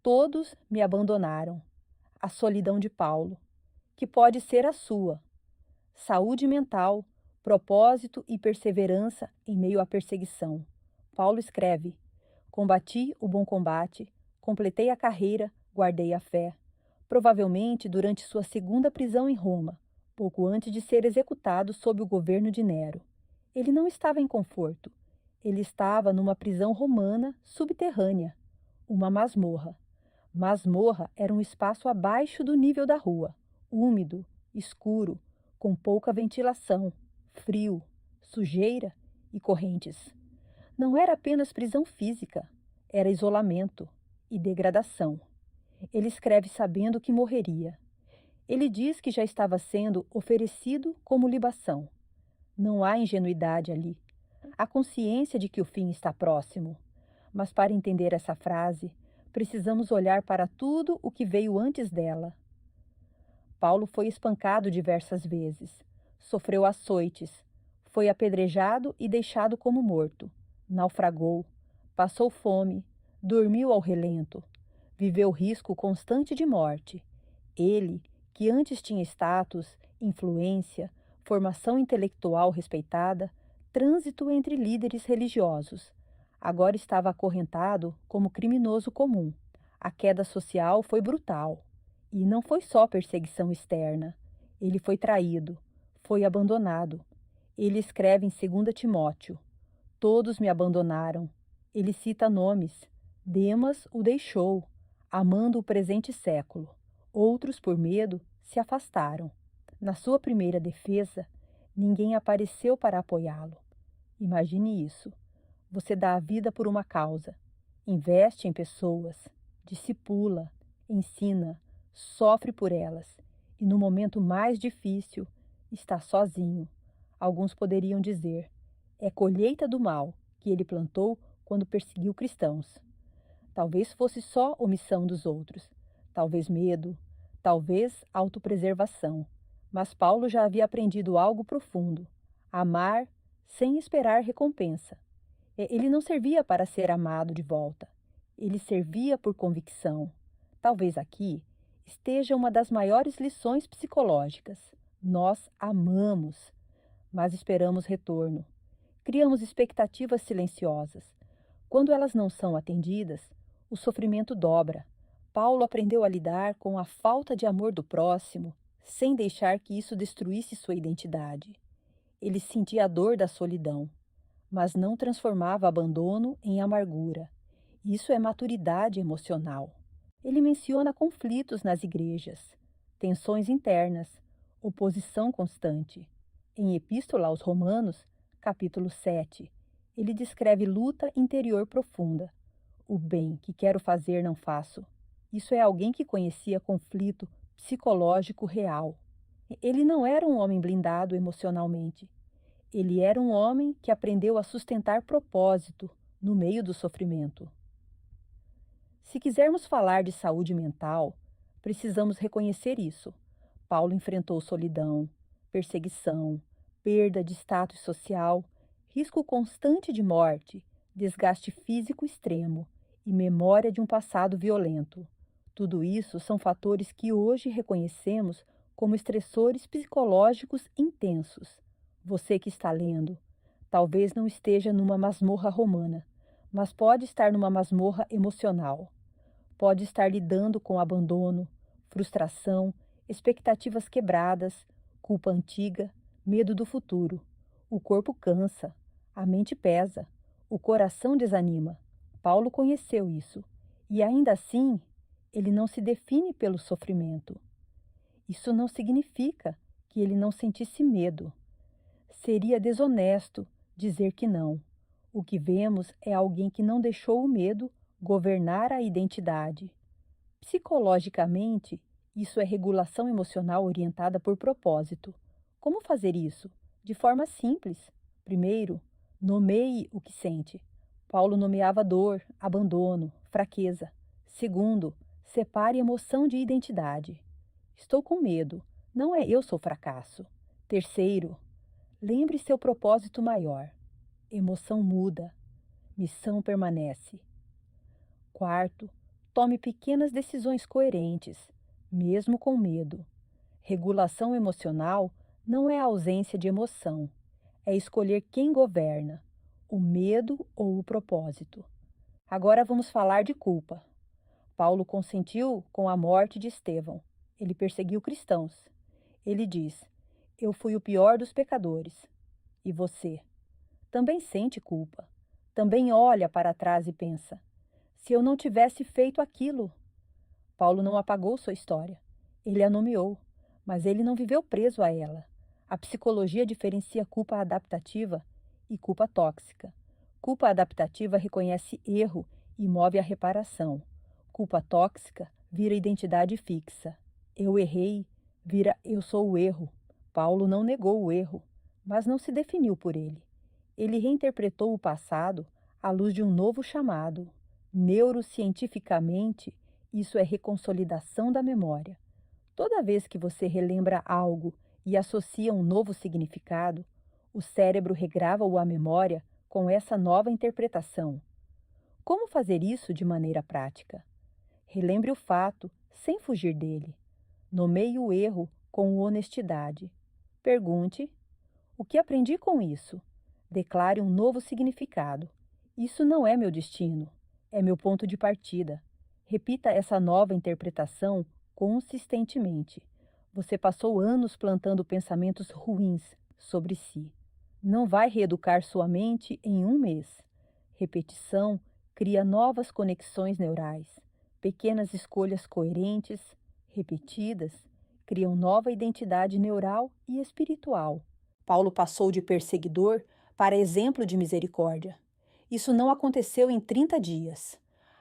Todos me abandonaram. A solidão de Paulo, que pode ser a sua. Saúde mental, propósito e perseverança em meio à perseguição. Paulo escreve: Combati o bom combate, completei a carreira, guardei a fé. Provavelmente durante sua segunda prisão em Roma, pouco antes de ser executado sob o governo de Nero. Ele não estava em conforto. Ele estava numa prisão romana subterrânea, uma masmorra. Masmorra era um espaço abaixo do nível da rua, úmido, escuro, com pouca ventilação, frio, sujeira e correntes. Não era apenas prisão física, era isolamento e degradação. Ele escreve sabendo que morreria. Ele diz que já estava sendo oferecido como libação. Não há ingenuidade ali. Há consciência de que o fim está próximo. Mas para entender essa frase, precisamos olhar para tudo o que veio antes dela. Paulo foi espancado diversas vezes, sofreu açoites, foi apedrejado e deixado como morto, naufragou, passou fome, dormiu ao relento, viveu risco constante de morte. Ele, que antes tinha status, influência, formação intelectual respeitada, trânsito entre líderes religiosos, agora estava acorrentado como criminoso comum. A queda social foi brutal. E não foi só perseguição externa. Ele foi traído, foi abandonado. Ele escreve em 2 Timóteo: Todos me abandonaram. Ele cita nomes. Demas o deixou, amando o presente século. Outros, por medo, se afastaram. Na sua primeira defesa, ninguém apareceu para apoiá-lo. Imagine isso. Você dá a vida por uma causa, investe em pessoas, discipula, ensina, sofre por elas e no momento mais difícil está sozinho. Alguns poderiam dizer: é colheita do mal que ele plantou quando perseguiu cristãos. Talvez fosse só omissão dos outros, talvez medo, talvez autopreservação. Mas Paulo já havia aprendido algo profundo: amar sem esperar recompensa. Ele não servia para ser amado de volta. Ele servia por convicção. Talvez aqui esteja uma das maiores lições psicológicas. Nós amamos, mas esperamos retorno. Criamos expectativas silenciosas. Quando elas não são atendidas, o sofrimento dobra. Paulo aprendeu a lidar com a falta de amor do próximo, sem deixar que isso destruísse sua identidade. Ele sentia a dor da solidão, mas não transformava abandono em amargura. Isso é maturidade emocional. Ele menciona conflitos nas igrejas, tensões internas, oposição constante. Em Epístola aos Romanos, capítulo 7, ele descreve luta interior profunda. O bem que quero fazer não faço. Isso é alguém que conhecia conflito psicológico real. Ele não era um homem blindado emocionalmente. Ele era um homem que aprendeu a sustentar propósito no meio do sofrimento. Se quisermos falar de saúde mental, precisamos reconhecer isso. Paulo enfrentou solidão, perseguição, perda de status social, risco constante de morte, desgaste físico extremo e memória de um passado violento. Tudo isso são fatores que hoje reconhecemos como estressores psicológicos intensos. Você que está lendo, talvez não esteja numa masmorra romana, mas pode estar numa masmorra emocional. Pode estar lidando com abandono, frustração, expectativas quebradas, culpa antiga, medo do futuro. O corpo cansa, a mente pesa, o coração desanima. Paulo conheceu isso, e ainda assim, ele não se define pelo sofrimento. Isso não significa que ele não sentisse medo. Seria desonesto dizer que não. O que vemos é alguém que não deixou o medo governar a identidade. Psicologicamente, isso é regulação emocional orientada por propósito. Como fazer isso? De forma simples. Primeiro, nomeie o que sente. Paulo nomeava dor, abandono, fraqueza. Segundo, separe emoção de identidade. Estou com medo. Não é eu sou fracasso. Terceiro, lembre seu propósito maior. Emoção muda, missão permanece. Quarto, Tome pequenas decisões coerentes, mesmo com medo. Regulação emocional não é a ausência de emoção, é escolher quem governa, o medo ou o propósito. Agora vamos falar de culpa. Paulo consentiu com a morte de Estevão. Ele perseguiu cristãos. Ele diz: Eu fui o pior dos pecadores. E você? Também sente culpa. Também olha para trás e pensa: se eu não tivesse feito aquilo. Paulo não apagou sua história. Ele a nomeou, mas ele não viveu preso a ela. A psicologia diferencia culpa adaptativa e culpa tóxica. Culpa adaptativa reconhece erro e move a reparação. Culpa tóxica vira identidade fixa. Eu errei, vira eu sou o erro. Paulo não negou o erro, mas não se definiu por ele. Ele reinterpretou o passado à luz de um novo chamado. Neurocientificamente, isso é reconsolidação da memória. Toda vez que você relembra algo e associa um novo significado, o cérebro regrava-o à memória com essa nova interpretação. Como fazer isso de maneira prática? Relembre o fato sem fugir dele. Nomeie o erro com honestidade. Pergunte: o que aprendi com isso? Declare um novo significado. Isso não é meu destino, é meu ponto de partida. Repita essa nova interpretação consistentemente. Você passou anos plantando pensamentos ruins sobre si. Não vai reeducar sua mente em um mês. Repetição cria novas conexões neurais. Pequenas escolhas coerentes, repetidas, criam nova identidade neural e espiritual. Paulo passou de perseguidor para exemplo de misericórdia. Isso não aconteceu em 30 dias.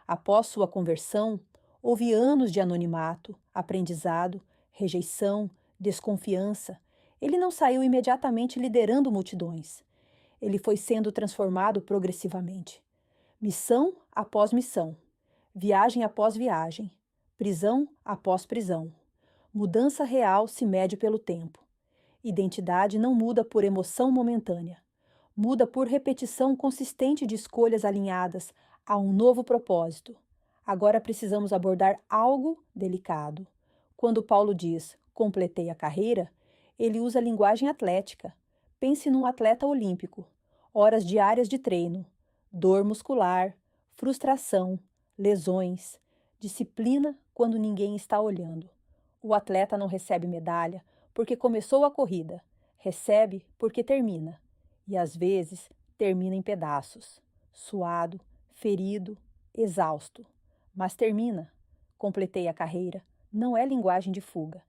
Após sua conversão, houve anos de anonimato, aprendizado, rejeição, desconfiança. Ele não saiu imediatamente liderando multidões. Ele foi sendo transformado progressivamente. Missão após missão, viagem após viagem, prisão após prisão. Mudança real se mede pelo tempo. Identidade não muda por emoção momentânea. Muda por repetição consistente de escolhas alinhadas a um novo propósito. Agora precisamos abordar algo delicado. Quando Paulo diz completei a carreira, ele usa linguagem atlética. Pense num atleta olímpico. Horas diárias de treino, dor muscular, frustração, lesões, disciplina quando ninguém está olhando. O atleta não recebe medalha porque começou a corrida, recebe porque termina. E às vezes termina em pedaços, suado, ferido, exausto. Mas termina. Completei a carreira. Não é linguagem de fuga,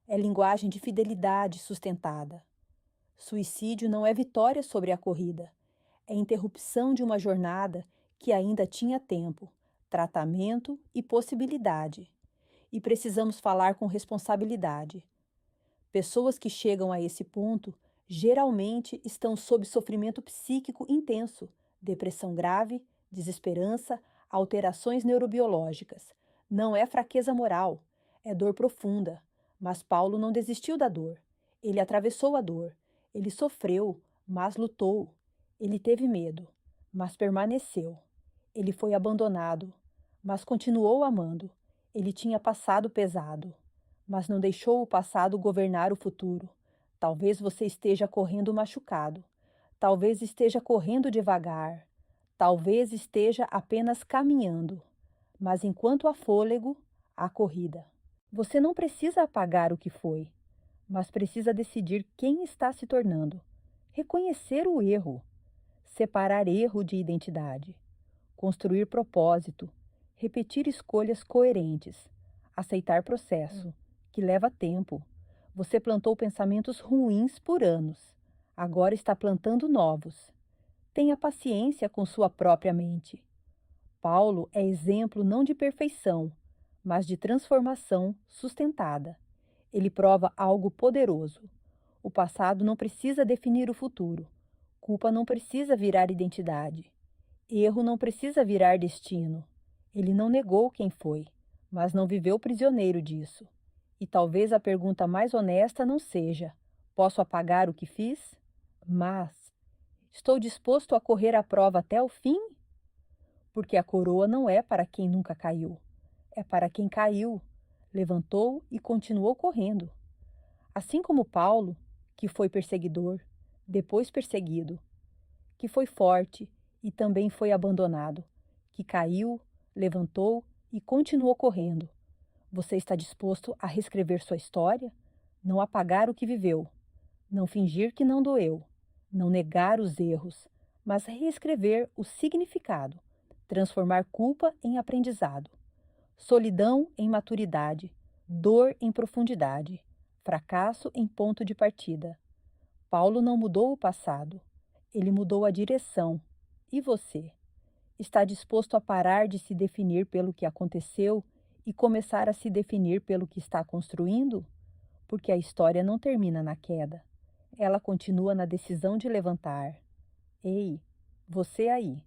é linguagem de fidelidade sustentada. Suicídio não é vitória sobre a corrida, é interrupção de uma jornada que ainda tinha tempo, tratamento e possibilidade. E precisamos falar com responsabilidade. Pessoas que chegam a esse ponto geralmente estão sob sofrimento psíquico intenso, depressão grave, desesperança, alterações neurobiológicas. Não é fraqueza moral, é dor profunda. Mas Paulo não desistiu da dor. Ele atravessou a dor. Ele sofreu, mas lutou. Ele teve medo, mas permaneceu. Ele foi abandonado, mas continuou amando. Ele tinha passado pesado, mas não deixou o passado governar o futuro. Talvez você esteja correndo machucado. Talvez esteja correndo devagar. Talvez esteja apenas caminhando. Mas enquanto há fôlego, há corrida. Você não precisa apagar o que foi, mas precisa decidir quem está se tornando. Reconhecer o erro. Separar erro de identidade. Construir propósito. Repetir escolhas coerentes. Aceitar processo, que leva tempo. Você plantou pensamentos ruins por anos. Agora está plantando novos. Tenha paciência com sua própria mente. Paulo é exemplo não de perfeição, mas de transformação sustentada. Ele prova algo poderoso. O passado não precisa definir o futuro. Culpa não precisa virar identidade. Erro não precisa virar destino. Ele não negou quem foi, mas não viveu prisioneiro disso. E talvez a pergunta mais honesta não seja: posso apagar o que fiz? Mas estou disposto a correr a prova até o fim? Porque a coroa não é para quem nunca caiu. é para quem caiu, levantou e continuou correndo. Assim como Paulo, que foi perseguidor, depois perseguido, que foi forte e também foi abandonado, que caiu, levantou e continuou correndo. Você está disposto a reescrever sua história? Não apagar o que viveu, não fingir que não doeu, não negar os erros, mas reescrever o significado, transformar culpa em aprendizado, solidão em maturidade, dor em profundidade, fracasso em ponto de partida. Paulo não mudou o passado, ele mudou a direção. E você? Está disposto a parar de se definir pelo que aconteceu e começar a se definir pelo que está construindo? Porque a história não termina na queda. Ela continua na decisão de levantar. Ei, você aí,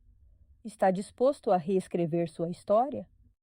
está disposto a reescrever sua história?